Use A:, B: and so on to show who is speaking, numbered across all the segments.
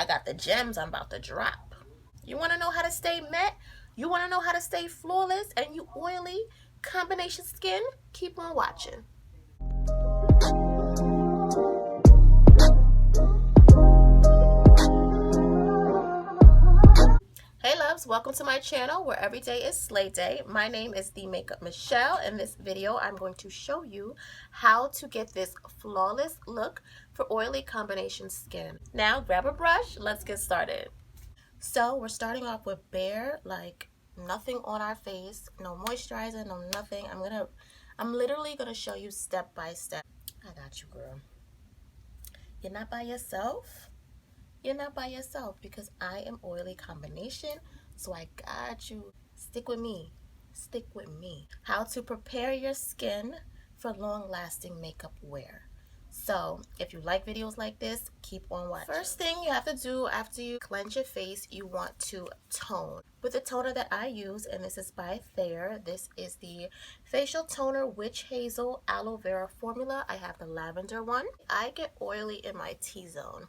A: got the gems I'm about to drop. You want to know how to stay matte? You want to know how to stay flawless and you oily combination skin? Keep on watching. Hey loves, welcome to my channel where every day is slay day. My name is The Makeup Michelle. In this video, I'm going to show you how to get this flawless look for oily combination skin. Now grab a brush, let's get started. So we're starting off with bare, like nothing on our face, no moisturizer, no nothing. I'm literally gonna show you step by step. I got you, girl. You're not by yourself. You're not by yourself because I am oily combination, so I got you. Stick with me. Stick with me. How to prepare your skin for long-lasting makeup wear. So if you like videos like this, keep on watching. First thing you have to do after you cleanse your face, you want to tone. With the toner that I use, and this is by Thayer, this is the Facial Toner Witch Hazel Aloe Vera Formula. I have the lavender one. I get oily in my T-zone.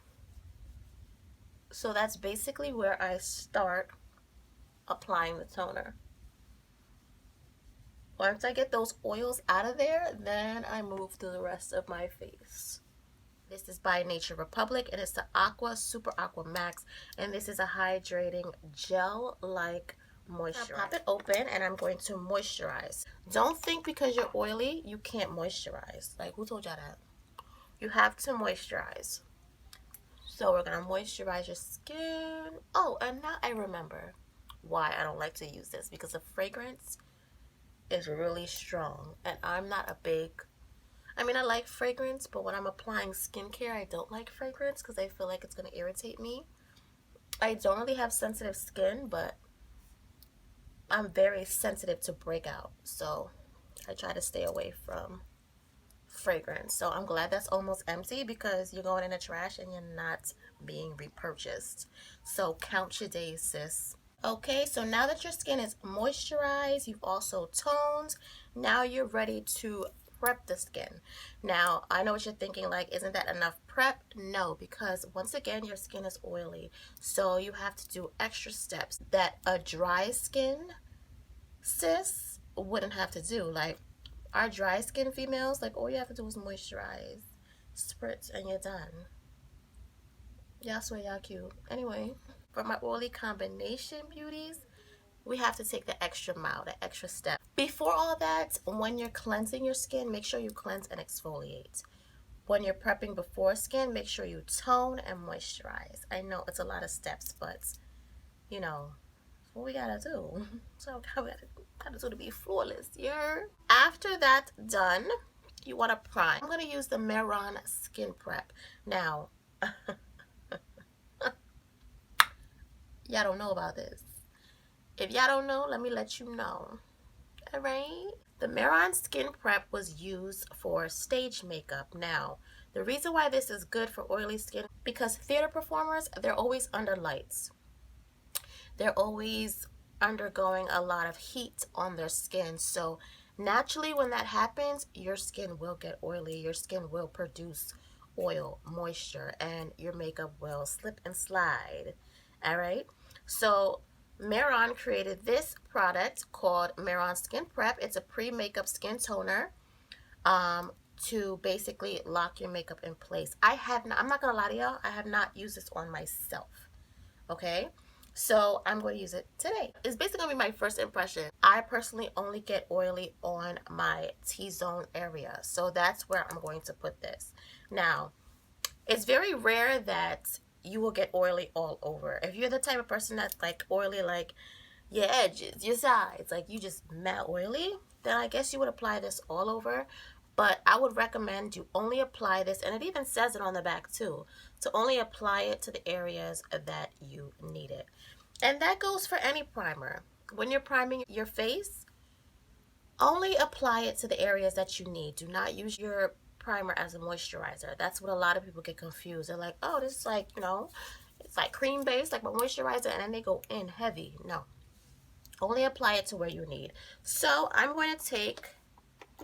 A: So that's basically where I start applying the toner. Once I get those oils out of there, then I move to the rest of my face. This is by Nature Republic and it's the Aqua Super Aqua Max, and this is a hydrating gel-like moisturizer. Pop it open and I'm going to moisturize. Don't think because you're oily you can't moisturize. Like, who told y'all that? You have to moisturize. So we're going to moisturize your skin. Oh, and now I remember why I don't like to use this, because the fragrance is really strong. And I'm not a big, I like fragrance, but when I'm applying skincare, I don't like fragrance because I feel like it's going to irritate me. I don't really have sensitive skin, but I'm very sensitive to breakout. So I try to stay away from fragrance. So I'm glad that's almost empty because you're going in the trash and you're not being repurchased. So count your days, sis. Okay, so now that your skin is moisturized, you've also toned, now you're ready to prep the skin. Now I know what you're thinking, like, isn't that enough prep? No, because once again your skin is oily, so you have to do extra steps that a dry skin sis wouldn't have to do. Like, our dry skin females, like, all you have to do is moisturize, spritz, and you're done. Y'all swear y'all cute. Anyway, for my oily combination beauties, we have to take the extra mile, the extra step. Before all that, when you're cleansing your skin, make sure you cleanse and exfoliate. When you're prepping before skin, make sure you tone and moisturize. I know it's a lot of steps, but you know, it's what we gotta do. So we gotta do to be flawless, yeah? After that's done, you want to prime. I'm going to use the Mehron Skin Prep. Now, y'all don't know about this. If y'all don't know, let me let you know. Alright? The Mehron Skin Prep was used for stage makeup. Now, the reason why this is good for oily skin, because theater performers, they're always under lights. They're always undergoing a lot of heat on their skin. So naturally, when that happens, your skin will get oily. Your skin will produce oil, moisture, and your makeup will slip and slide. All right. So Mehron created this product called Mehron Skin Prep. It's a pre-makeup skin toner to basically lock your makeup in place. I'm not gonna lie to y'all, I have not used this on myself. Okay. So I'm going to use it today. It's basically going to be my first impression. I personally only get oily on my T-zone area. So that's where I'm going to put this. Now, it's very rare that you will get oily all over. If you're the type of person that's like oily, like your edges, your sides, like you just mad oily, then I guess you would apply this all over. But I would recommend you only apply this, and it even says it on the back too, to only apply it to the areas that you need it. And that goes for any primer. When you're priming your face, only apply it to the areas that you need. Do not use your primer as a moisturizer. That's what a lot of people get confused. They're like, oh, this is like, it's like cream based, like my moisturizer, and then they go in heavy. No. Only apply it to where you need. So I'm going to take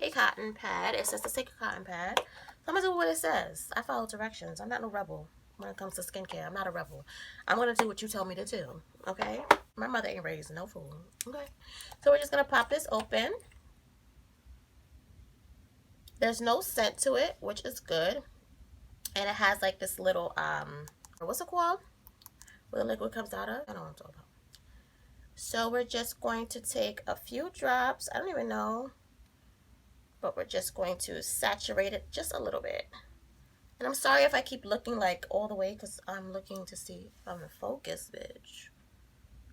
A: a cotton pad. It says to take a cotton pad. So I'm going to do what it says. I follow directions. I'm not no rebel. when it comes to skincare. I'm not a rebel. I'm going to do what you tell me to do, okay? My mother ain't raised no fool, okay? So we're just going to pop this open. There's no scent to it, which is good. And it has like this little, what's it called? Where the liquid comes out of? I don't know what I'm talking about. So we're just going to take a few drops. I don't even know. But we're just going to saturate it just a little bit. And I'm sorry if I keep looking like all the way because I'm looking to see if I'm in focus, bitch.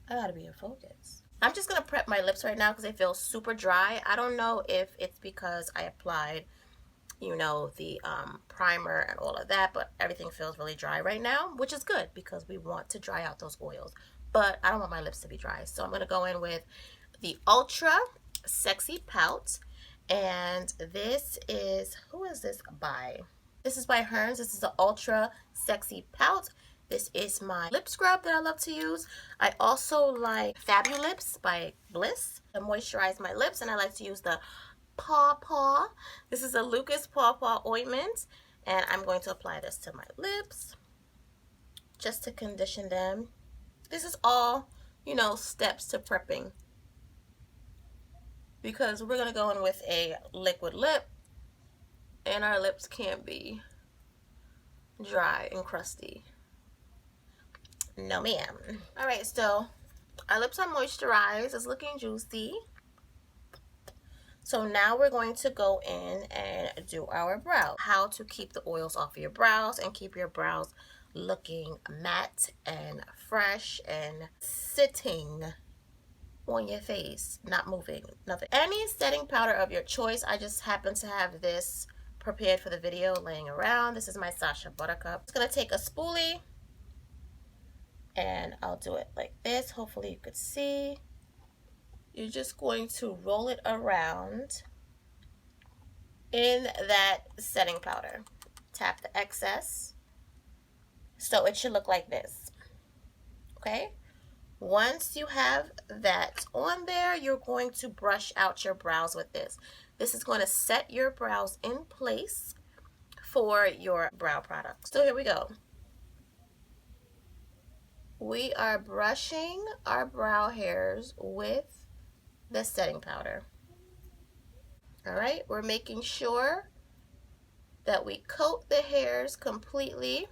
A: I gotta be in focus. I'm just gonna prep my lips right now because they feel super dry. I don't know if it's because I applied, you know, the primer and all of that, but everything feels really dry right now, which is good because we want to dry out those oils. But I don't want my lips to be dry. So I'm gonna go in with the Ultra Sexy Pout. And this is, who is this by? This is by Mehron. This is the Ultra Sexy Pout. This is my lip scrub that I love to use. I also like Fabulips by Bliss to moisturize my lips, and I like to use the Paw Paw. This is a Lucas Paw Paw ointment, and I'm going to apply this to my lips just to condition them. This is all, you know, steps to prepping because we're going to go in with a liquid lip, and our lips can't be dry and crusty. No, ma'am. All right, so our lips are moisturized. It's looking juicy. So now we're going to go in and do our brow. How to keep the oils off of your brows and keep your brows looking matte and fresh and sitting on your face, not moving, nothing. Any setting powder of your choice. I just happen to have this prepared for the video laying around. This is my Sasha Buttercup. It's gonna take a spoolie and I'll do it like this. Hopefully you could see. You're just going to roll it around in that setting powder. Tap the excess. So it should look like this. Okay? Once you have that on there, you're going to brush out your brows with this. This is going to set your brows in place for your brow product. So here we go. We are brushing our brow hairs with the setting powder. All right, we're making sure that we coat the hairs completely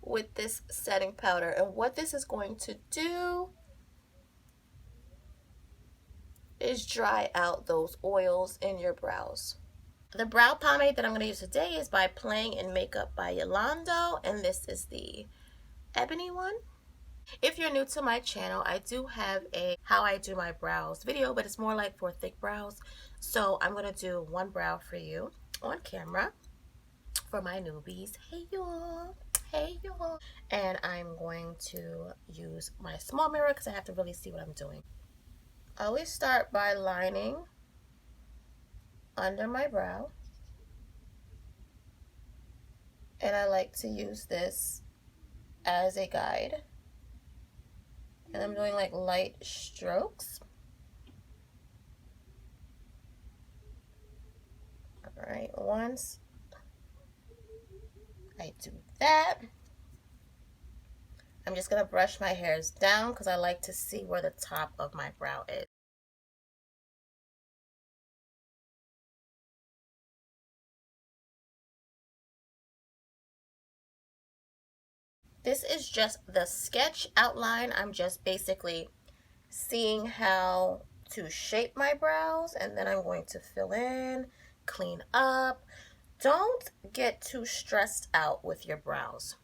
A: with this setting powder. And what this is going to do is dry out those oils in your brows. The brow pomade that I'm going to use today is by Playing in Makeup by Yolondo, and this is the ebony one. If you're new to my channel, I do have a how I do my brows video, but it's more like for thick brows. So I'm going to do one brow for you on camera for my newbies. Hey y'all. Hey y'all. And I'm going to use my small mirror because I have to really see what I'm doing. I always start by lining under my brow. And I like to use this as a guide. And I'm doing like light strokes. All right, once I do that, I'm just gonna brush my hairs down because I like to see where the top of my brow is. This is just the sketch outline. I'm just basically seeing how to shape my brows, and then I'm going to fill in, clean up. Don't get too stressed out with your brows.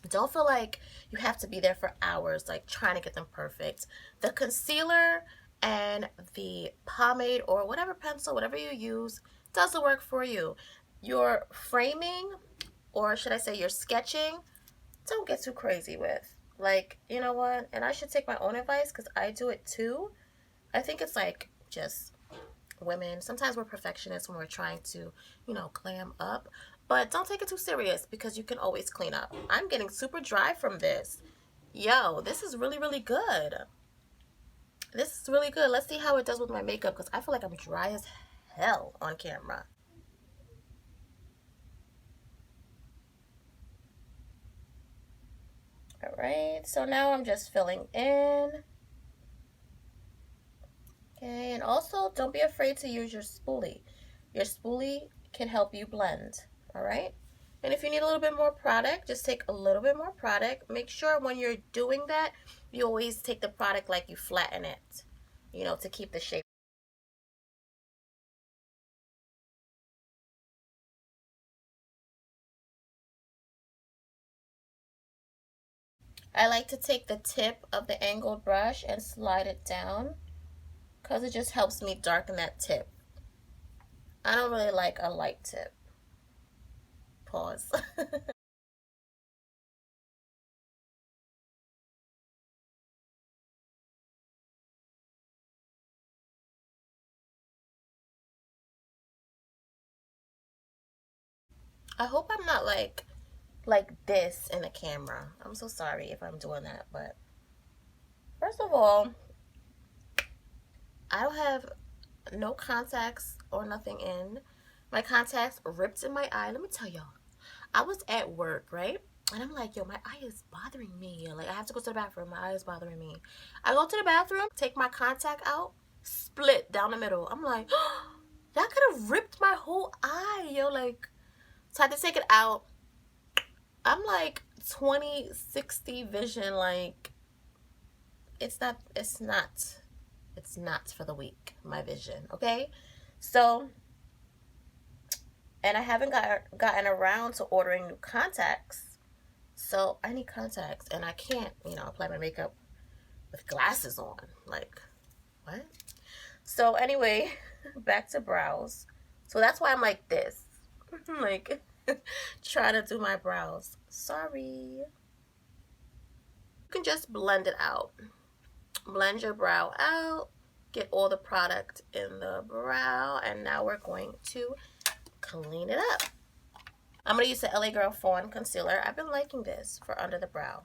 A: Don't feel like you have to be there for hours, like trying to get them perfect. The concealer and the pomade or whatever pencil, whatever you use, does the work for you. Your framing, or should I say your sketching, don't get too crazy with. Like, you know what? And I should take my own advice because I do it too. I think it's like just women. Sometimes we're perfectionists when we're trying to, you know, glam up. But don't take it too serious because you can always clean up. I'm getting super dry from this. Yo, this is really, really good. This is really good. Let's see how it does with my makeup because I feel like I'm dry as hell on camera. All right, so now I'm just filling in. Okay, and also don't be afraid to use your spoolie. Your spoolie can help you blend, all right? And if you need a little bit more product, just take a little bit more product. Make sure when you're doing that, you always take the product like you flatten it, you know, to keep the shape. I like to take the tip of the angled brush and slide it down because it just helps me darken that tip. I don't really like a light tip. Pause. I hope I'm not like this in the camera. I'm so sorry if I'm doing that, but first of all, I don't have no contacts or nothing in. My contacts ripped in my eye. Let me tell y'all, I was at work, right? And I'm like, yo, my eye is bothering me. Like, I have to go to the bathroom. My eye is bothering me. I go to the bathroom, take my contact out, split down the middle. I'm like, that could have ripped my whole eye, yo. Like, so I had to take it out. I'm like 20/60 vision. Like, it's not for the weak, my vision, okay? So, and I haven't gotten around to ordering new contacts. So I need contacts and I can't, apply my makeup with glasses on. Like, what? So anyway, back to brows. So that's why I'm like this. Like, trying to do my brows. Sorry. You can just blend it out. Blend your brow out. Get all the product in the brow. And now we're going to clean it up. I'm going to use the LA Girl Fawn Concealer. I've been liking this for under the brow.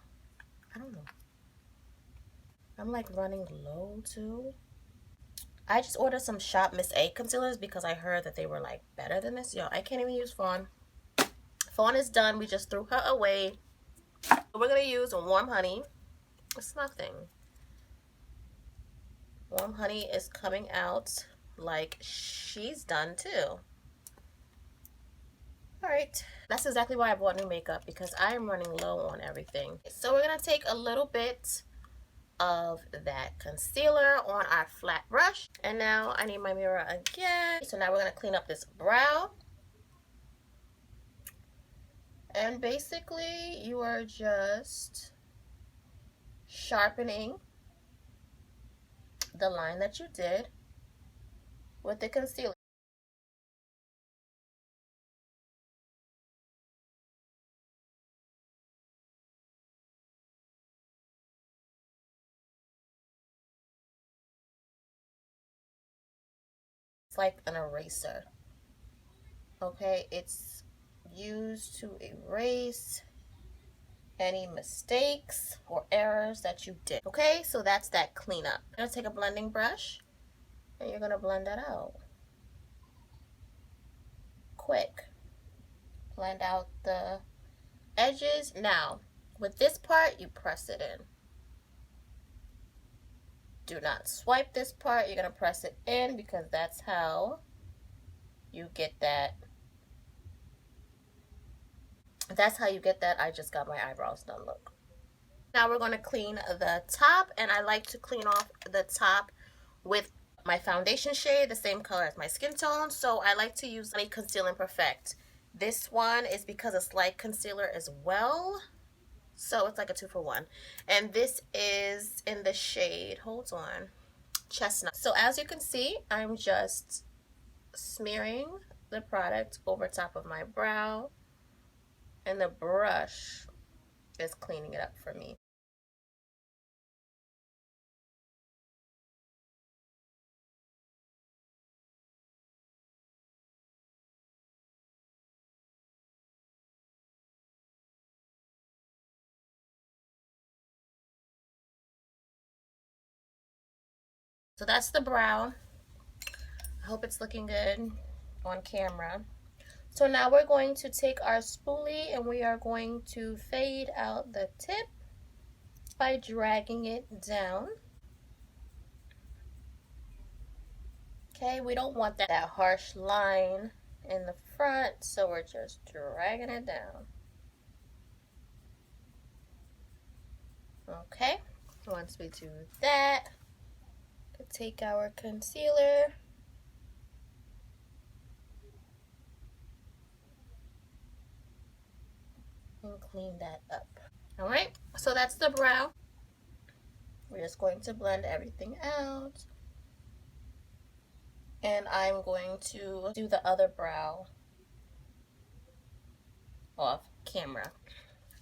A: I don't know. I'm like running low too. I just ordered some Shop Miss A concealers because I heard that they were like better than this. Yo, I can't even use Fawn. Fawn is done. We just threw her away. We're going to use Warm Honey. It's nothing. Warm Honey is coming out like she's done too. All right, that's exactly why I bought new makeup, because I am running low on everything. So we're gonna take a little bit of that concealer on our flat brush, and now I need my mirror again. So now we're gonna clean up this brow, and basically you are just sharpening the line that you did with the concealer. It's like an eraser. Okay, it's used to erase any mistakes or errors that you did. Okay, so that's that cleanup. I'm gonna take a blending brush and you're gonna blend that out. Quick. Blend out the edges. Now, with this part, you press it in. Do not swipe this part. You're gonna press it in because that's how you get that. That's how you get that. I just got my eyebrows done. Look. Now we're going to clean the top, and I like to clean off the top with my foundation shade, the same color as my skin tone. So I like to use Honey Conceal and Perfect. This one is because it's light concealer as well. So it's like a 2-for-1. And this is in the shade, hold on, Chestnut. So as you can see, I'm just smearing the product over top of my brow, and the brush is cleaning it up for me. So that's the brow. I hope it's looking good on camera. So now we're going to take our spoolie and we are going to fade out the tip. by dragging it down. Okay, we don't want that harsh line in the front, so we're just dragging it down. Okay, once we do that, we'll take our concealer and clean that up. All right, so that's the brow. We're just going to blend everything out. And I'm going to do the other brow off camera.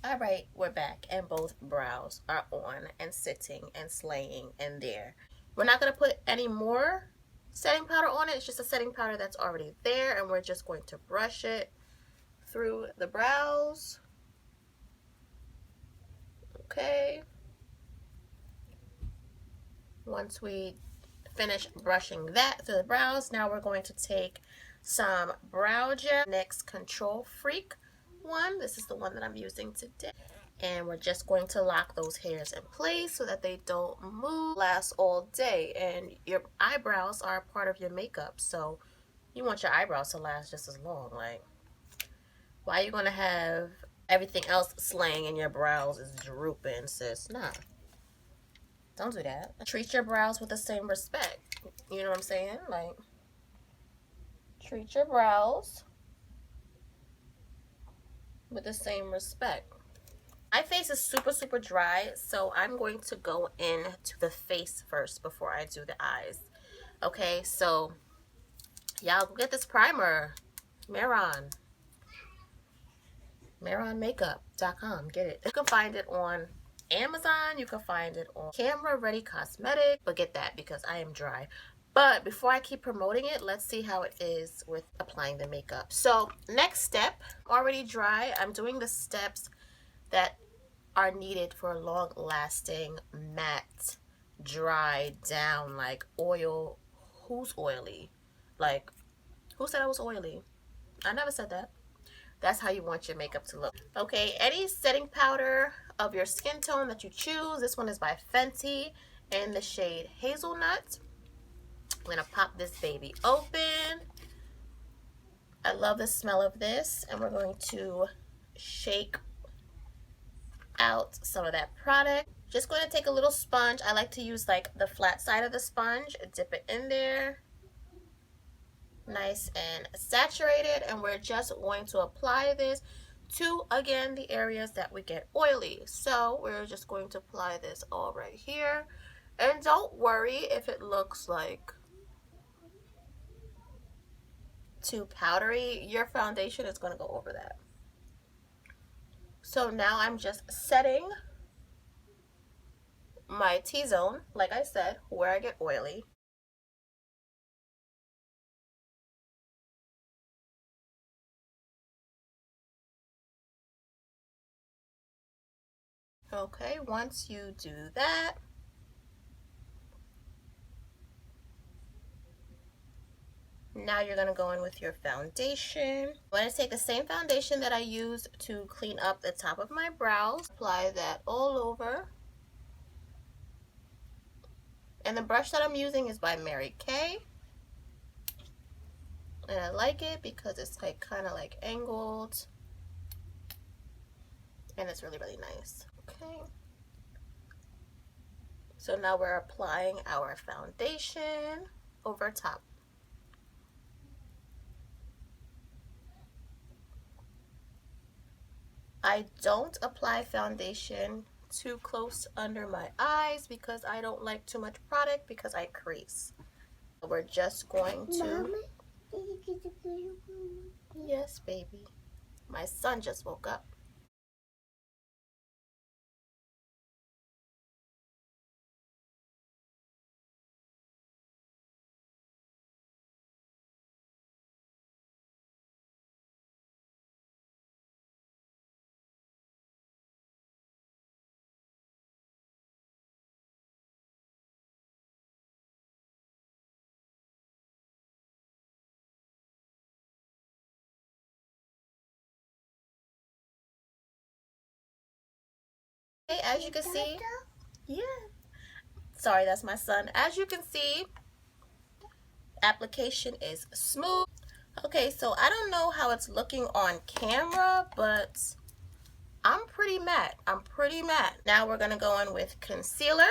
A: All right, we're back, and both brows are on and sitting and slaying in there. We're not going to put any more setting powder on it. It's just a setting powder that's already there, and we're just going to brush it through the brows. Okay. Once we finish brushing that through the brows, now we're going to take some brow gel, NYX Control Freak one. This is the one that I'm using today. And we're just going to lock those hairs in place so that they don't move, last all day. And your eyebrows are a part of your makeup, so you want your eyebrows to last just as long. Like, why are you going to have everything else slaying and your brows is drooping, sis? Nah. Don't do that. Treat your brows with the same respect. You know what I'm saying? Like, treat your brows with the same respect. My face is super, super dry, so I'm going to go into the face first before I do the eyes. Okay, so y'all go get this primer. Mehron. MehronMakeup.com. Get it. You can find it on Amazon. You can find it on Camera Ready Cosmetic. But get that because I am dry. But before I keep promoting it, let's see how it is with applying the makeup. So next step, already dry. I'm doing the steps that are needed for a long-lasting, matte, dry down, like oil. Who's oily? Like, who said I was oily? I never said that. That's how you want your makeup to look. Okay, any setting powder of your skin tone that you choose. This one is by Fenty in the shade Hazelnut. I'm gonna pop this baby open. I love the smell of this, and we're going to shake out some of that product. Just going to take a little sponge. I like to use like the flat side of the sponge, dip it in there, nice and saturated, and we're just going to apply this to, again, the areas that we get oily. So we're just going to apply this all right here, and don't worry if it looks like too powdery. Your foundation is going to go over that. So now I'm just setting my T-zone, like I said, where I get oily. Okay, once you do that, now you're going to go in with your foundation. I'm going to take the same foundation that I used to clean up the top of my brows, apply that all over. And the brush that I'm using is by Mary Kay. And I like it because it's like kind of like angled. And it's really, really nice. Okay. So now we're applying our foundation over top. I don't apply foundation too close under my eyes because I don't like too much product because I crease. We're just going to... Yes, baby. My son just woke up. Okay, as you can see, Yeah. Sorry, that's my son. As you can see, application is smooth. Okay, so I don't know how it's looking on camera, but I'm pretty matte. I'm pretty matte. Now we're gonna go in with concealer.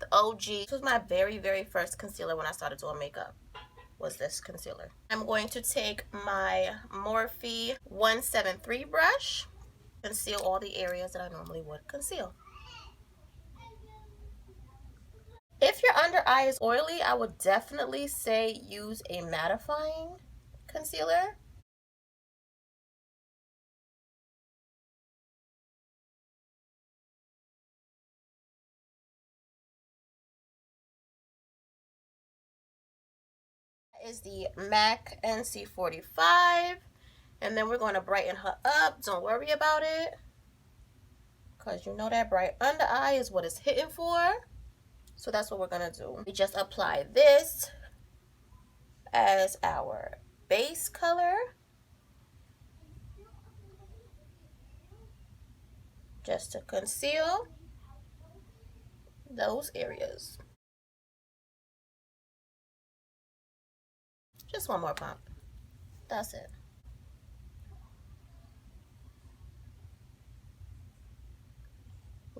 A: The OG. This was my very, very first concealer when I started doing makeup. Was this concealer. I'm going to take my Morphe 173 brush, conceal all the areas that I normally would conceal. If your under eye is oily, I would definitely say use a mattifying concealer. That is the MAC NC45. And then we're going to brighten her up. Don't worry about it, because you know that bright under eye is what it's hitting for. So that's what we're going to do. We just apply this as our base color, just to conceal those areas. Just one more pump. That's it.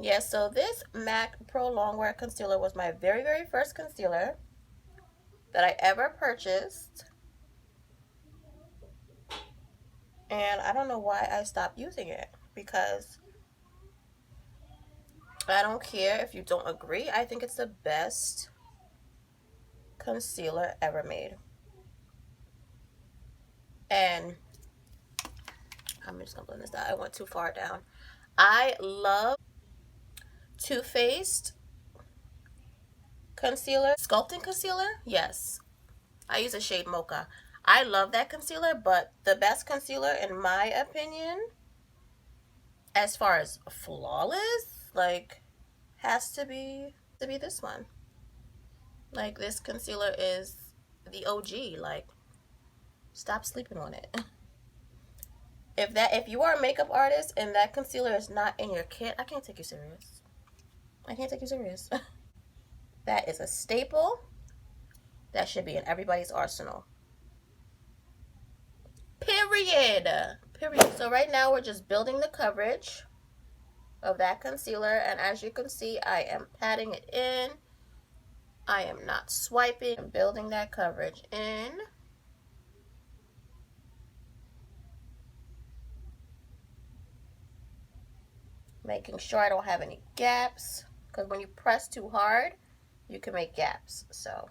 A: Yeah, so this MAC Pro Longwear Concealer was my very, very first concealer that I ever purchased. And I don't know why I stopped using it, because I don't care if you don't agree. I think it's the best concealer ever made. And I'm just gonna blend this out. I went too far down. I love Too Faced concealer, sculpting concealer. Yes, I use a shade Mocha. I love that concealer, but the best concealer, in my opinion, as far as flawless, like, has to be this one. Like, this concealer is the OG. Like, stop sleeping on it. If you are a makeup artist and that concealer is not in your kit, I can't take you serious. I can't take you serious. That is a staple. That should be in everybody's arsenal. Period. Period. So right now we're just building the coverage of that concealer, and as you can see, I am patting it in. I am not swiping. I'm building that coverage in. Making sure I don't have any gaps, because when you press too hard, you can make gaps. So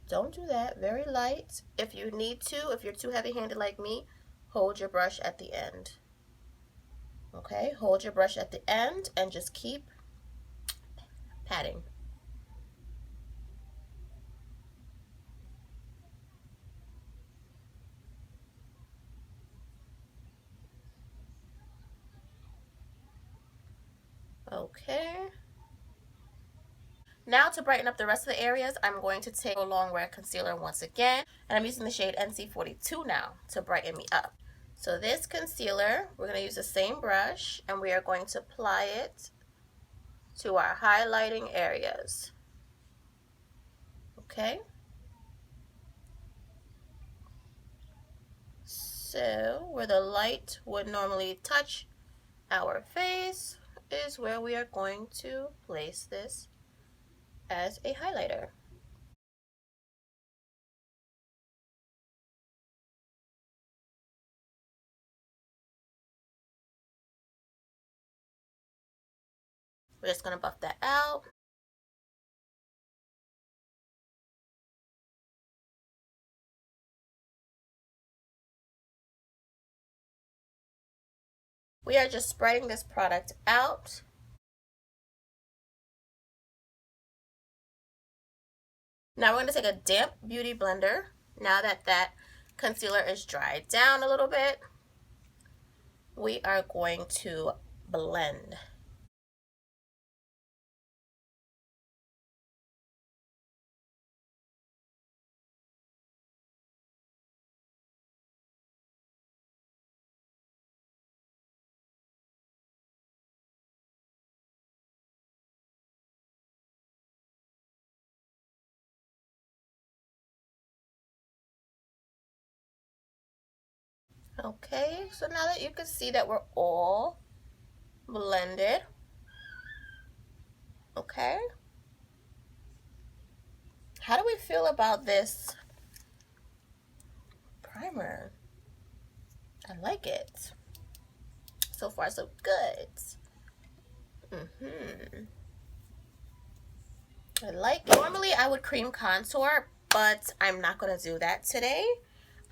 A: don't do that. Very light. If you need to, if you're too heavy-handed like me, hold your brush at the end. Okay, hold your brush at the end and just keep patting. Okay. Now to brighten up the rest of the areas, I'm going to take a Longwear concealer once again, and I'm using the shade NC42 now to brighten me up. So this concealer, we're going to use the same brush, and we are going to apply it to our highlighting areas. Okay? So where the light would normally touch our face is where we are going to place this as a highlighter. We're just going to buff that out. We are just spreading this product out. Now we're going to take a damp beauty blender. Now that that concealer is dried down a little bit, we are going to blend. Okay, so now that you can see that we're all blended, okay, how do we feel about this primer? I like it. So far, so good. I like it. Normally, I would cream contour, but I'm not going to do that today.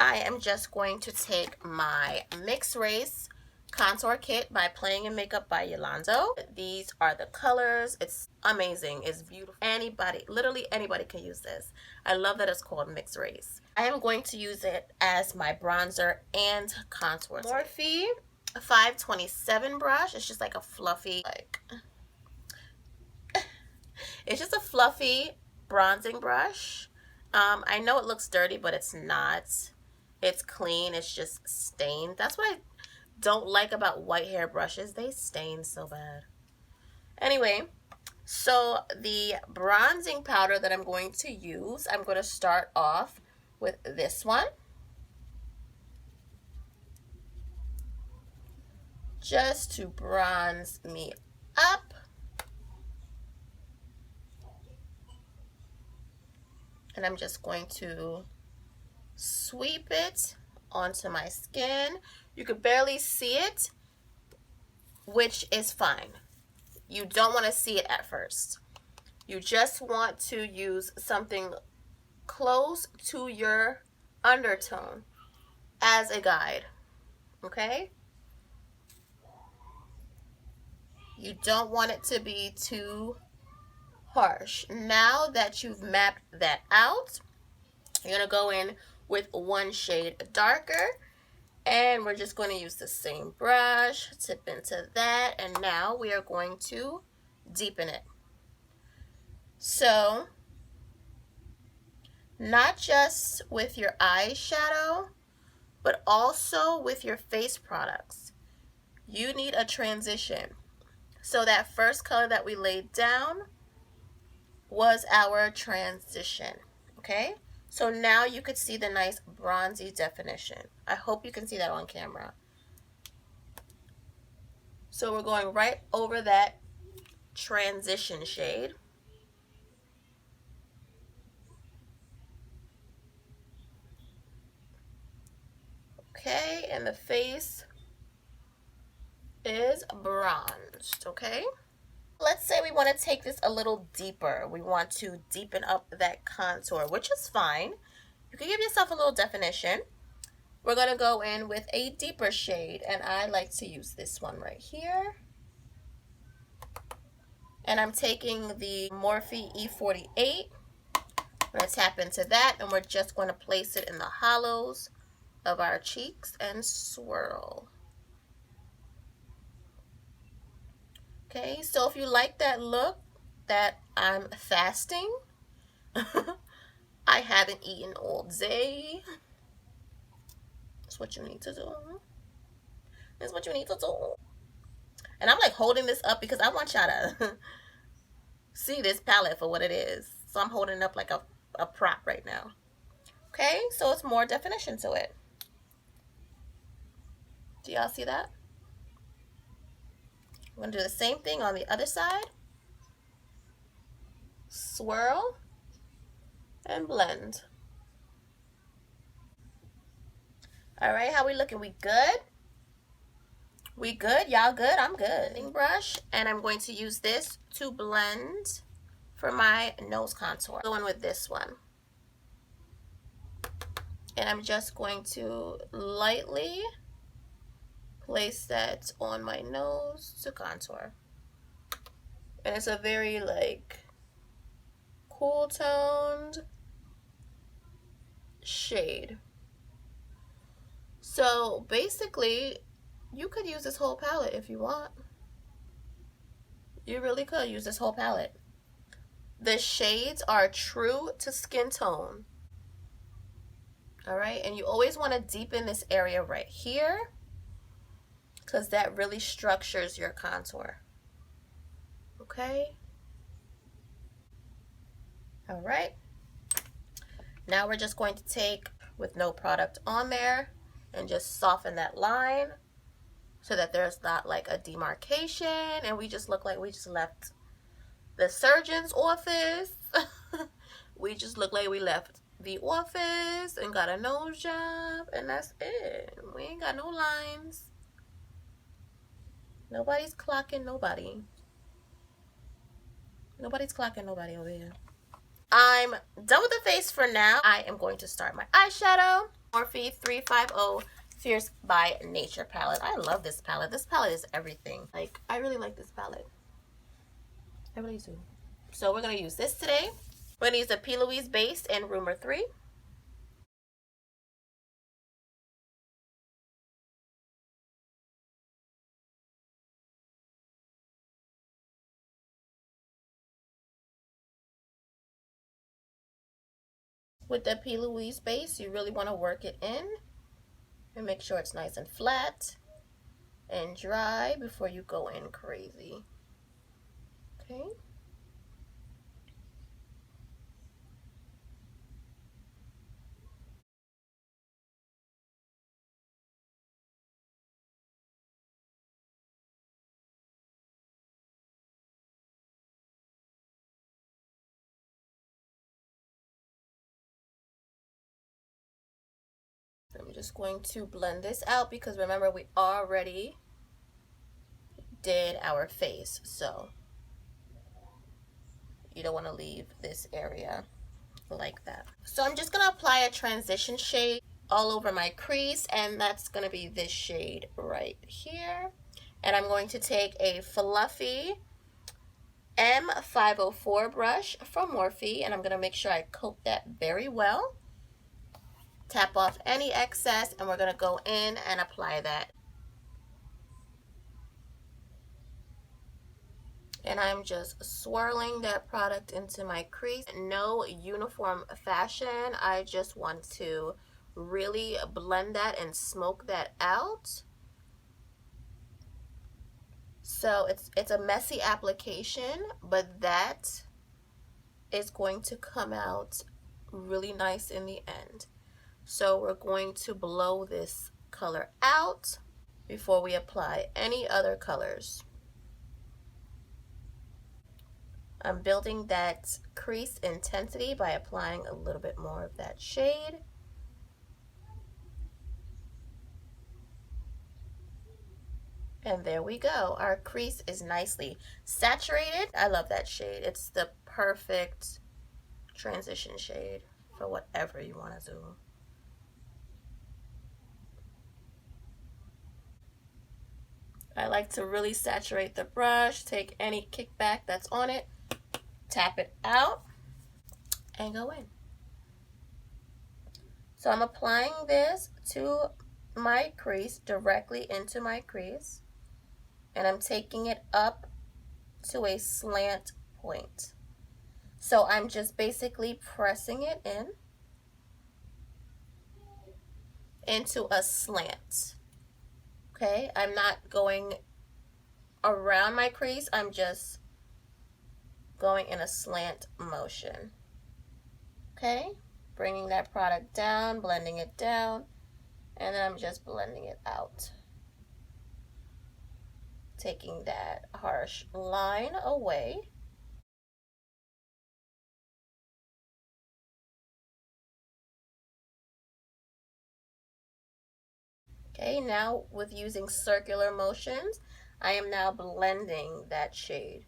A: I am just going to take my Mixed Race Contour Kit by Playing in Makeup by Yolondo. These are the colors. It's amazing. It's beautiful. Anybody, literally anybody can use this. I love that it's called Mixed Race. I am going to use it as my bronzer and contour. Morphe 527 brush. It's just like a fluffy, it's just a fluffy bronzing brush. I know it looks dirty, but it's not. It's clean. It's just stained. That's what I don't like about white hair brushes. They stain so bad. Anyway, so the bronzing powder that I'm going to use, I'm going to start off with this one. Just to bronze me up. And I'm just going to sweep it onto my skin. You could barely see it, which is fine. You don't want to see it at first. You just want to use something close to your undertone as a guide, okay? You don't want it to be too harsh. Now that you've mapped that out, you're going to go in with one shade darker, and we're just going to use the same brush, tip into that, and now we are going to deepen it. So, not just with your eyeshadow, but also with your face products. You need a transition. So that first color that we laid down was our transition, okay? So now you could see the nice bronzy definition. I hope you can see that on camera. So we're going right over that transition shade. Okay, and the face is bronzed, okay? Let's say we want to take this a little deeper. We want to deepen up that contour, which is fine. You can give yourself a little definition. We're going to go in with a deeper shade, and I like to use this one right here. And I'm taking the Morphe E48. I'm going to tap into that, and we're just going to place it in the hollows of our cheeks and swirl. Okay, so if you like that look that I'm fasting, I haven't eaten all day, that's what you need to do. That's what you need to do. And I'm like holding this up because I want y'all to see this palette for what it is. So I'm holding it up like a prop right now. Okay, so it's more definition to it. Do y'all see that? I'm going to do the same thing on the other side. Swirl and blend. All right, how we looking? We good? We good? Y'all good? I'm good. Blending brush, and I'm going to use this to blend for my nose contour. Going with this one. And I'm just going to lightly place that on my nose to contour. And it's a very like cool toned shade. So basically, you could use this whole palette if you want. You really could use this whole palette. The shades are true to skin tone. All right, and you always want to deepen this area right here because that really structures your contour. Okay. All right. Now we're just going to take, with no product on there, and just soften that line so that there's not like a demarcation and we just look like we just left the surgeon's office. We just look like we left the office and got a nose job, and that's it. We ain't got no lines. Nobody's clocking nobody. Nobody's clocking nobody over here. I'm done with the face for now. I am going to start my eyeshadow. Morphe 350 Fierce by Nature palette. I love this palette. This palette is everything. Like, I really like this palette. I really do. So we're going to use this today. We're going to use the P. Louise base in Rumor 3. With the P. Louise base, you really want to work it in and make sure it's nice and flat and dry before you go in crazy. Okay. I'm just going to blend this out because remember we already did our face, so you don't want to leave this area like that. So I'm just going to apply a transition shade all over my crease, and that's going to be this shade right here. And I'm going to take a fluffy M504 brush from Morphe, and I'm going to make sure I coat that very well. Tap off any excess, and we're going to go in and apply that. And I'm just swirling that product into my crease. No uniform fashion. I just want to really blend that and smoke that out. So it's a messy application, but that is going to come out really nice in the end. So we're going to blow this color out before we apply any other colors. I'm building that crease intensity by applying a little bit more of that shade. And there we go. Our crease is nicely saturated. I love that shade. It's the perfect transition shade for whatever you want to do. I like to really saturate the brush, take any kickback that's on it, tap it out, and go in. So I'm applying this to my crease, directly into my crease, and I'm taking it up to a slant point. So I'm just basically pressing it into a slant. Okay, I'm not going around my crease, I'm just going in a slant motion. Okay, bringing that product down, blending it down, and then I'm just blending it out. Taking that harsh line away. Okay, now with using circular motions, I am now blending that shade.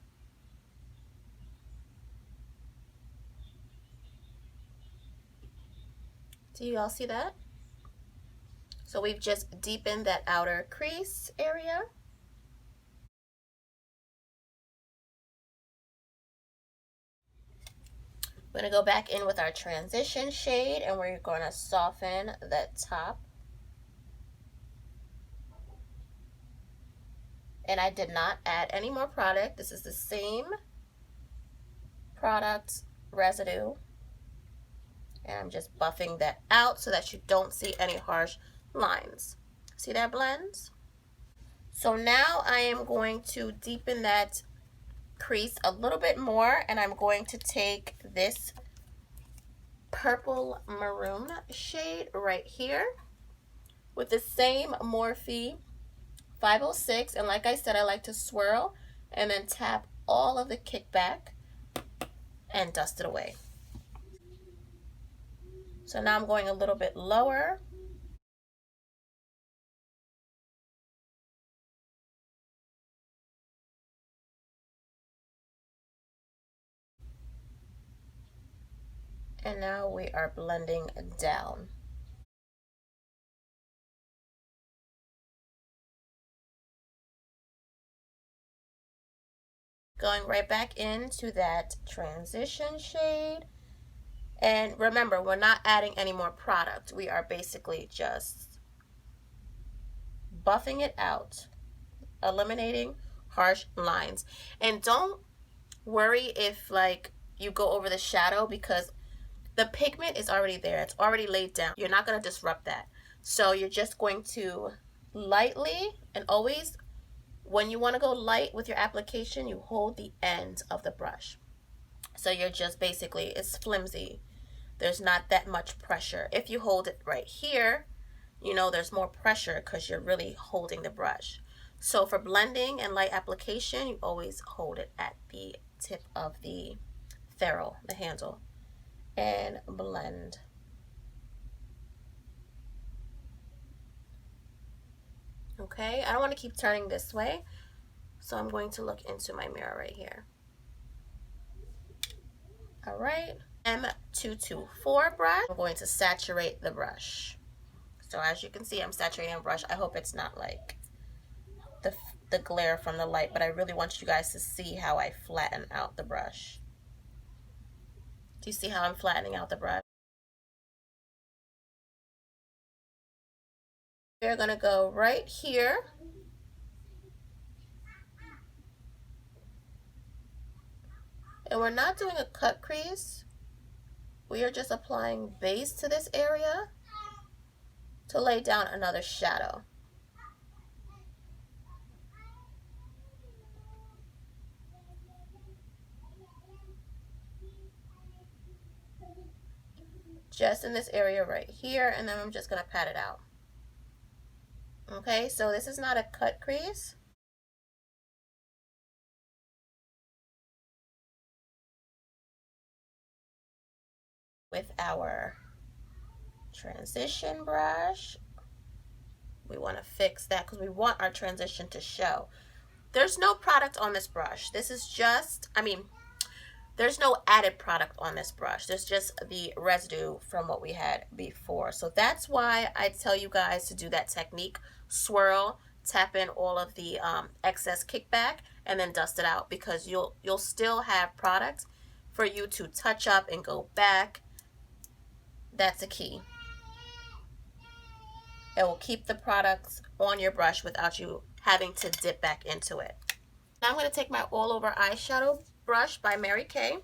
A: Do you all see that? So we've just deepened that outer crease area. We're going to go back in with our transition shade, and we're going to soften that top. And I did not add any more product. This is the same product residue. And I'm just buffing that out so that you don't see any harsh lines. See that blends? So now I am going to deepen that crease a little bit more, and I'm going to take this purple maroon shade right here, with the same Morphe 506. And like I said, I like to swirl and then tap all of the kickback and dust it away. So now I'm going a little bit lower. And now we are blending down. Going right back into that transition shade. And remember, we're not adding any more product. We are basically just buffing it out, eliminating harsh lines. And don't worry if like you go over the shadow, because the pigment is already there. It's already laid down. You're not going to disrupt that. So you're just going to lightly, and always when you want to go light with your application, you hold the end of the brush. So you're just basically, it's flimsy. There's not that much pressure. If you hold it right here, you know there's more pressure because you're really holding the brush. So for blending and light application, you always hold it at the tip of the ferrule, the handle, and blend. Okay, I don't want to keep turning this way, so I'm going to look into my mirror right here. All right, M224 brush. I'm going to saturate the brush. So as you can see, I'm saturating the brush. I hope it's not like the glare from the light, but I really want you guys to see how I flatten out the brush. Do you see how I'm flattening out the brush? We're gonna go right here. And we're not doing a cut crease. We are just applying base to this area to lay down another shadow. Just in this area right here, and then I'm just gonna pat it out. Okay, so this is not a cut crease. With our transition brush, we want to fix that because we want our transition to show. There's no product on this brush. This is just, there's no added product on this brush. There's just the residue from what we had before. So that's why I tell you guys to do that technique. Swirl, tap in all of the excess kickback, and then dust it out, because you'll still have product for you to touch up and go back. That's a key. It will keep the products on your brush without you having to dip back into it. Now I'm going to take my all over eyeshadow brush by Mary Kay.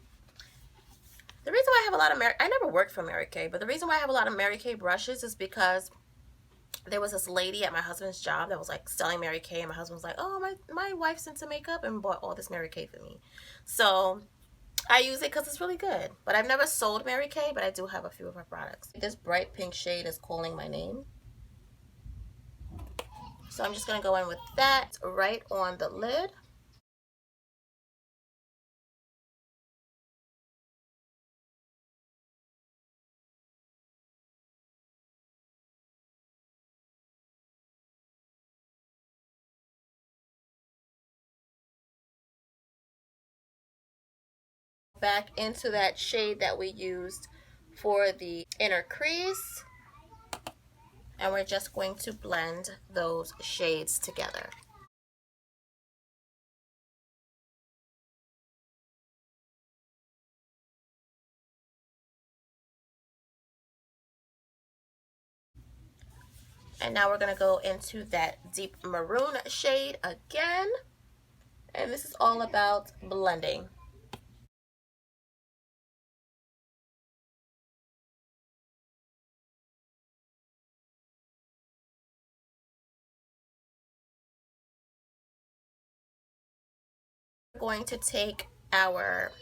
A: The reason why I have a lot of I never worked for Mary Kay, but the reason why I have a lot of Mary Kay brushes is because there was this lady at my husband's job that was like selling Mary Kay, and my husband was like, oh, my wife's into makeup, and bought all this Mary Kay for me. So I use it because it's really good. But I've never sold Mary Kay, but I do have a few of her products. This bright pink shade is calling my name. So I'm just going to go in with that right on the lid. Back into that shade that we used for the inner crease. And we're just going to blend those shades together. And now we're going to go into that deep maroon shade again. And this is all about blending. We're going to take our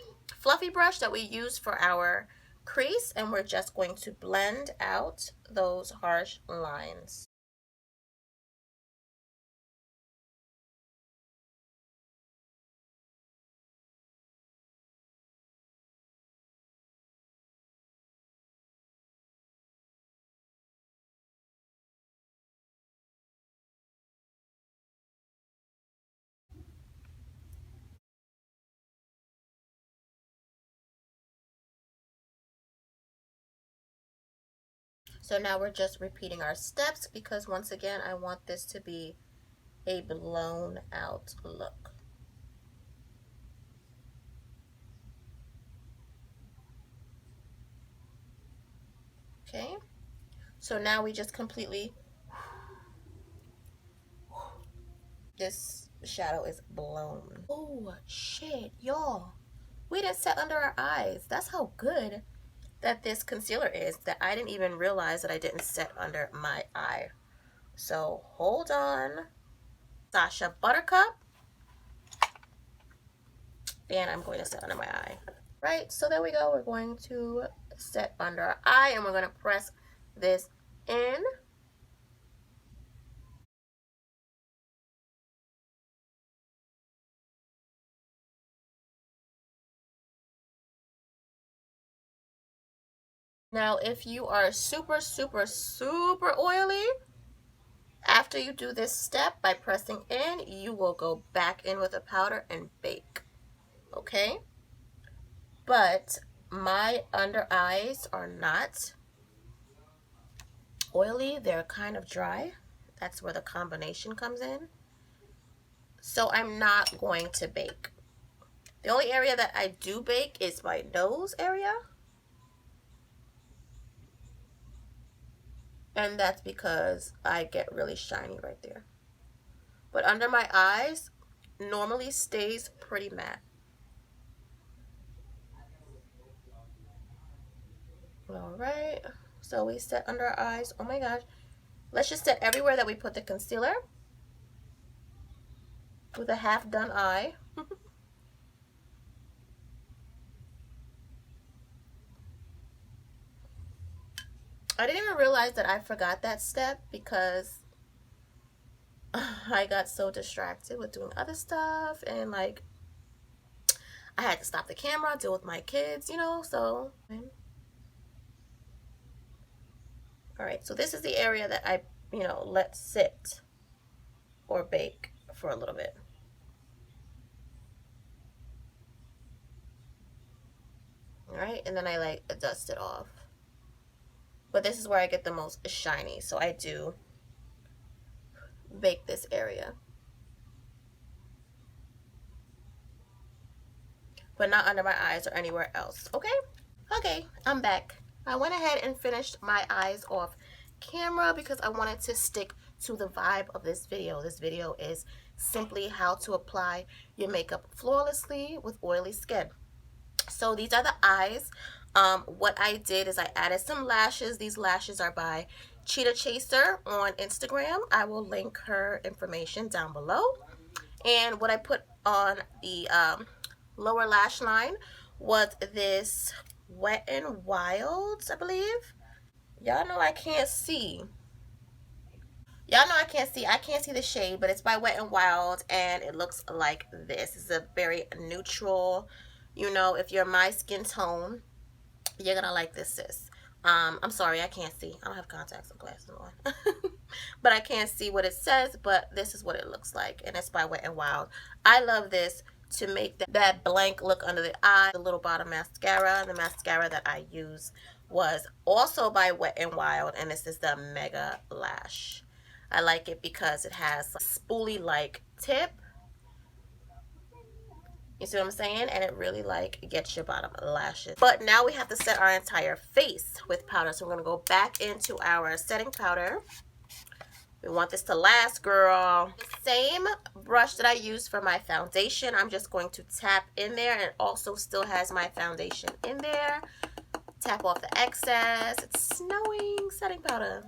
A: fluffy brush that we use for our crease, and we're just going to blend out those harsh lines. So now we're just repeating our steps because once again, I want this to be a blown out look. Okay, so now we just completely, this shadow is blown. Oh shit, y'all. We didn't set under our eyes. That's how good that this concealer is that I didn't even realize that I didn't set under my eye. So hold on. Sasha Buttercup. And I'm going to set under my eye. Right, so there we go. We're going to set under our eye and we're going to press this in. Now, if you are super, super, super oily, after you do this step by pressing in, you will go back in with a powder and bake. Okay? But my under eyes are not oily. They're kind of dry. That's where the combination comes in. So I'm not going to bake. The only area that I do bake is my nose area. And that's because I get really shiny right there. But under my eyes, normally stays pretty matte. All right. So we set under our eyes. Oh my gosh. Let's just set everywhere that we put the concealer with a half done eye. I didn't even realize that I forgot that step because I got so distracted with doing other stuff and like I had to stop the camera, deal with my kids, you know, so. All right, so this is the area that I, let sit or bake for a little bit. All right, and then I like dust it off. But this is where I get the most shiny, so I do bake this area. But not under my eyes or anywhere else, okay? Okay, I'm back. I went ahead and finished my eyes off camera because I wanted to stick to the vibe of this video. This video is simply how to apply your makeup flawlessly with oily skin. So these are the eyes. What I did is I added some lashes. These lashes are by Cheetah Chaser on Instagram. I will link her information down below. And what I put on the lower lash line was this Wet n Wild, I believe. Y'all know I can't see. Y'all know I can't see. I can't see the shade, but it's by Wet n Wild, and it looks like this. It's a very neutral, if you're my skin tone, you're gonna like this, sis. I'm sorry, I can't see. I don't have contacts or glasses on. But I can't see what it says, but this is what it looks like, and it's by Wet n Wild. I love this to make that blank look under the eye. The little bottom mascara, the mascara that I use was also by Wet n Wild, and this is the Mega Lash. I like it because it has a spoolie-like tip. You see what I'm saying? And it really gets your bottom lashes. But now we have to set our entire face with powder. So we're going to go back into our setting powder. We want this to last, girl. The same brush that I used for my foundation, I'm just going to tap in there, and it also still has my foundation in there. Tap off the excess. It's snowing setting powder.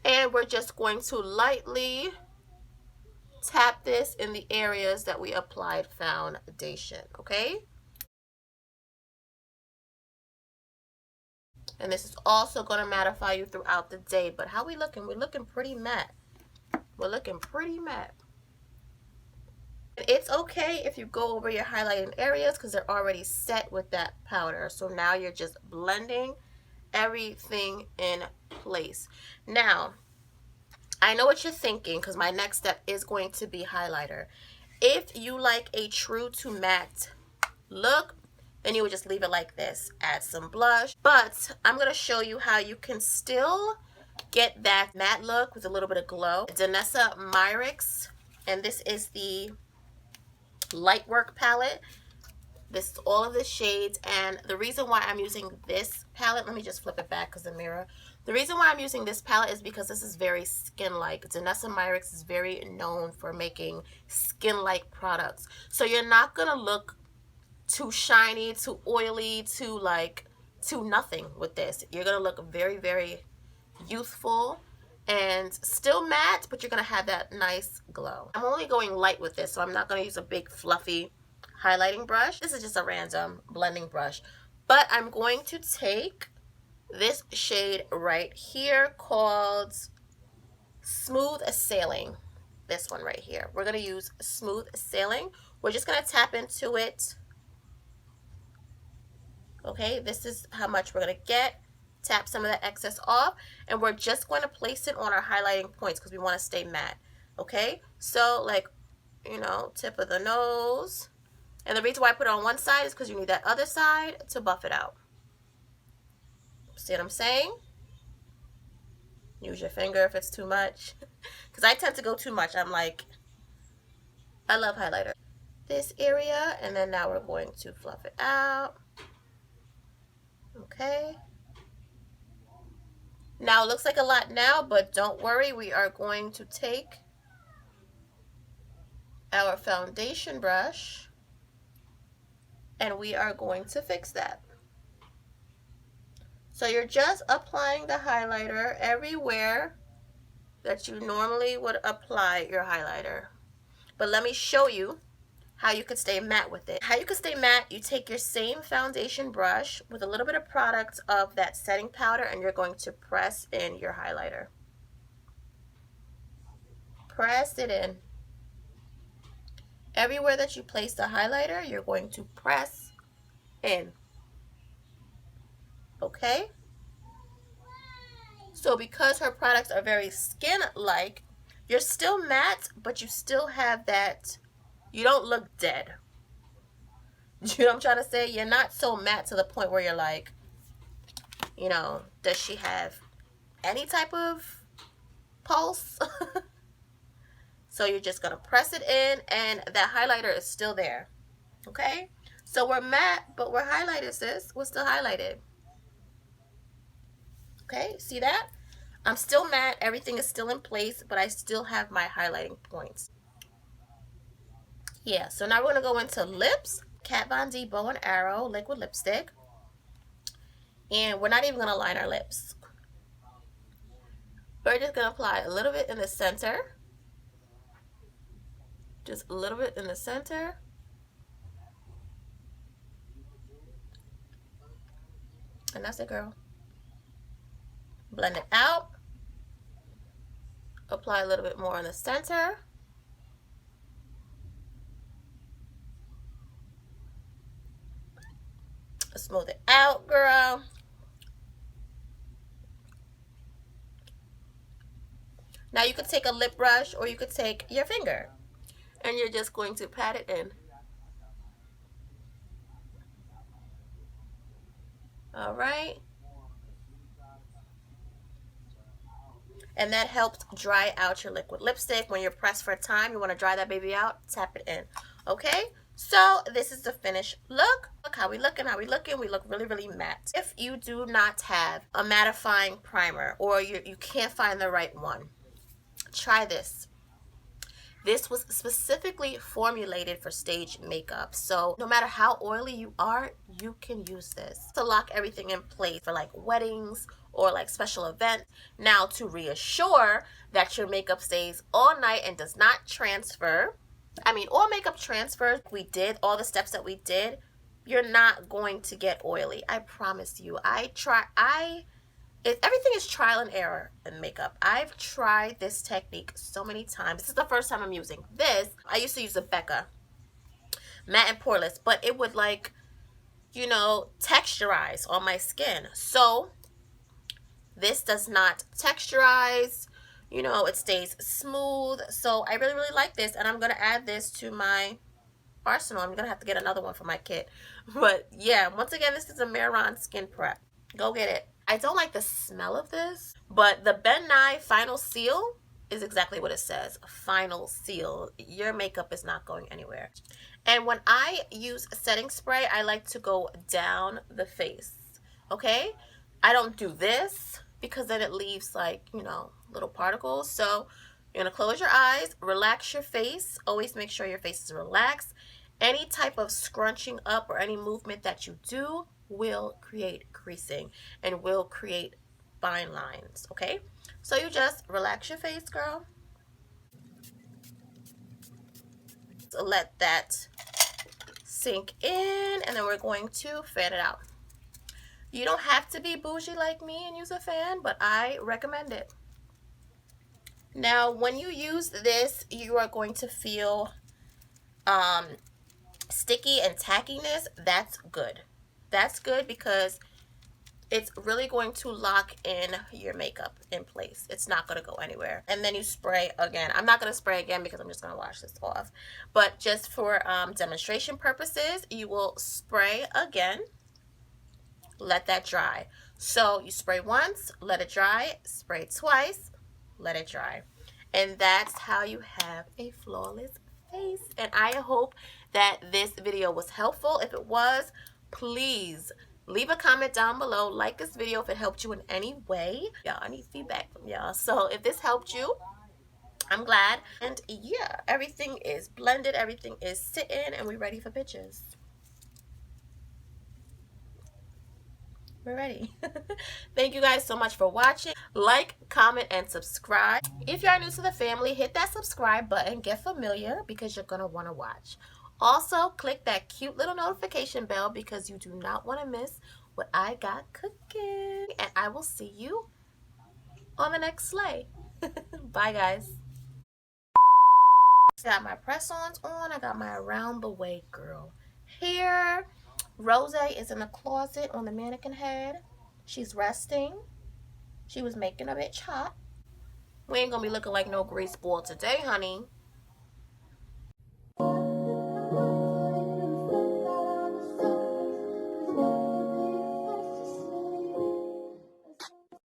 A: And we're just going to lightly tap this in the areas that we applied foundation, okay? And this is also going to mattify you throughout the day. But how we looking? We're looking pretty matte. We're looking pretty matte. It's okay if you go over your highlighting areas because they're already set with that powder. So now you're just blending everything in place. Now, I know what you're thinking because my next step is going to be highlighter. If you like a true to matte look, and you would just leave it like this. Add some blush. But I'm going to show you how you can still get that matte look with a little bit of glow. Danessa Myricks, and this is the light work palette. This is all of the shades, and the reason why I'm using this palette, let me just flip it back because the mirror. The reason why I'm using this palette is because this is very skin-like. Danessa Myricks is very known for making skin-like products. So you're not going to look too shiny, too oily, too nothing with this. You're going to look very, very youthful and still matte, but you're going to have that nice glow. I'm only going light with this, so I'm not going to use a big fluffy highlighting brush. This is just a random blending brush, but I'm going to take this shade right here called Smooth Sailing. This one right here. We're going to use Smooth Sailing. We're just going to tap into it. Okay, this is how much we're going to get. Tap some of the excess off, and we're just going to place it on our highlighting points because we want to stay matte. Okay, so like, you know, tip of the nose. And the reason why I put it on one side is because you need that other side to buff it out. See what I'm saying? Use your finger if it's too much. Because I tend to go too much. I'm like, I love highlighter. This area, and then now we're going to fluff it out. Okay. Now it looks like a lot now, but don't worry. We are going to take our foundation brush, and we are going to fix that. So you're just applying the highlighter everywhere that you normally would apply your highlighter. But let me show you how you could stay matte with it. How you could stay matte, you take your same foundation brush with a little bit of product of that setting powder, and you're going to press in your highlighter. Press it in. Everywhere that you place the highlighter, you're going to press in. Okay? So because her products are very skin-like, you're still matte, but you still have that, you don't look dead. You know what I'm trying to say? You're not so matte to the point where you're like, you know, does she have any type of pulse? So you're just going to press it in, and that highlighter is still there. Okay? So we're matte, but we're highlighted, sis. We're still highlighted. Okay? See that? I'm still matte. Everything is still in place, but I still have my highlighting points. Yeah, so now we're going to go into lips. Kat Von D Bow and Arrow liquid lipstick. And we're not even going to line our lips. We're just going to apply a little bit in the center. Just a little bit in the center. And that's it, girl. Blend it out. Apply a little bit more in the center. Smooth it out, girl. Now you could take a lip brush, or you could take your finger, and you're just going to pat it in. All right. And that helps dry out your liquid lipstick. When you're pressed for time, you want to dry that baby out, tap it in. Okay, so this is the finished look. Look how we looking, how we looking. We look really, really matte. If you do not have a mattifying primer, or you can't find the right one, try this. This was specifically formulated for stage makeup. So no matter how oily you are, you can use this to lock everything in place for like weddings or like special events. Now, to reassure that your makeup stays all night and does not transfer. I mean, all makeup transfers. We did all the steps that we did. You're not going to get oily. I promise you. Everything is trial and error in makeup. I've tried this technique so many times. This is the first time I'm using this. I used to use a Becca matte and poreless, but it would like, you know, texturize on my skin. So this does not texturize, you know, it stays smooth. So I really, really like this, and I'm going to add this to my arsenal. I'm gonna have to get another one for my kit. But yeah, once again, this is a Mehron skin prep. Go get it. I don't like the smell of this, but the Ben Nye Final Seal is exactly what it says. Final Seal. Your makeup is not going anywhere. And when I use setting spray, I like to go down the face. Okay? I don't do this because then it leaves like, you know, little particles. So you're going to close your eyes, relax your face. Always make sure your face is relaxed. Any type of scrunching up or any movement that you do will create creasing and will create fine lines. Okay? So you just relax your face, girl. So let that sink in, and then we're going to fan it out. You don't have to be bougie like me and use a fan, but I recommend it. Now, when you use this, you are going to feel sticky and tackiness. That's good. That's good because it's really going to lock in your makeup in place. It's not going to go anywhere. And then you spray again. I'm not going to spray again because I'm just going to wash this off. But just for demonstration purposes, you will spray again. Let that dry. So you spray once, let it dry, spray twice, let it dry. And that's how you have a flawless face. And I hope that this video was helpful. If it was, please leave a comment down below. Like this video if it helped you in any way. Y'all, I need feedback from y'all. So if this helped you, I'm glad. And yeah, everything is blended, everything is sitting, and we're ready for pictures. We're ready. Thank you guys so much for watching. Like, comment, and subscribe. If you are new to the family, hit that subscribe button. Get familiar because you're going to want to watch. Also, click that cute little notification bell because you do not want to miss what I got cooking. And I will see you on the next slay. Bye, guys. Got my press-ons on. I got my around the way girl here. Rose is in the closet on the mannequin head. She's resting. She was making a bitch hot. We ain't gonna be looking like no grease ball today, honey.